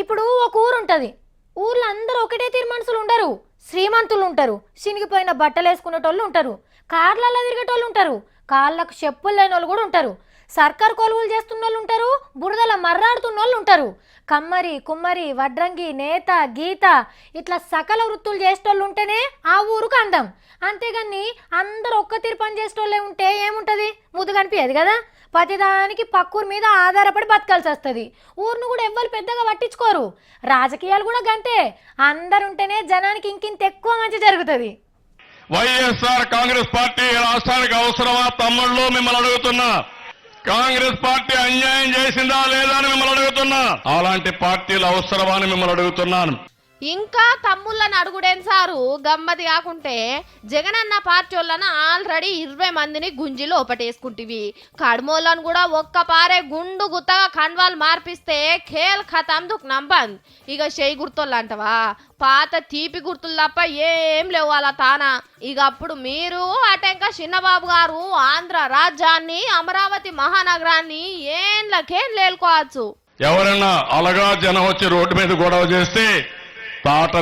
ఇప్పుడు ఒక ఊరు ఉంటది. ఊర్లో అందరూ ఒకటే తీరు మనుషులు ఉండరు. శ్రీమంతులు ఉంటారు, చినిగిపోయిన బట్టలు వేసుకునేటోళ్ళు ఉంటారు, కార్లలో తిరిగేటోళ్ళు ఉంటారు, కాళ్ళకు చెప్పులు లేని వాళ్ళు కూడా ఉంటారు, సర్కారు కొలువులు చేస్తున్న వాళ్ళు ఉంటారు, బురదల మర్రాడుతున్న వాళ్ళు ఉంటారు, కమ్మరి కుమ్మరి వడ్రంగి నేత గీత ఇట్లా సకల వృత్తులు చేసేటోళ్ళు ఉంటేనే ఆ ఊరుకు అందం. అంతేగాని అందరూ ఒక్క తీరు పని చేసేటోళ్ళే ఉంటే ఏముంటుంది, ముద్దు కనిపించదు కదా. ప్రతిదానికి పక్కూరు మీద ఆధారపడి బతకాల్సి వస్తుంది. ఊరును కూడా ఎవ్వరు పెద్దగా పట్టించుకోరు. రాజకీయాలు కూడా గంతే, అందరుంటేనే జనానికి ఇంకింత ఎక్కువ మంచి జరుగుతుంది. వైఎస్ఆర్ కాంగ్రెస్ పార్టీ రాష్ట్రానికి అవసరమా తమ్ముళ్ళు మిమ్మల్ని అడుగుతున్నా. కాంగ్రెస్ పార్టీ అన్యాయం చేసిందా లేదా అని మిమ్మల్ని అడుగుతున్నా. అలాంటి పార్టీలు అవసరమా అని మిమ్మల్ని అడుగుతున్నాను. ఇంకా తమ్ముళ్ళని అడుగుడేం సారు, గమ్మది కాకుంటే జగనన్న పార్టీ వాళ్ళను ఆల్రెడీ 20 మందిని గుంజిలో ఒకటేసుకుంటివి. కడమోళ్ళను కూడా ఒక్క పారే గుండు గుత్తగా కండ్వాలు మార్పిస్తే ఖేల్ ఖతం దుక్ నంబంద్. ఇక చేయి గుర్తోళ్ళు అంటవా, పాత తీపి గుర్తులు తప్ప ఏం లేవు వాళ్ళ తానా. ఇక అప్పుడు మీరు అటెంక చిన్నబాబు గారు ఆంధ్ర రాజ్యాన్ని అమరావతి మహానగరాన్ని ఏండ్లకేం లేలుకోవచ్చు. ఎవరైనా అలగా జనం వచ్చి రోడ్డు మీద గొడవ చేస్తే తాట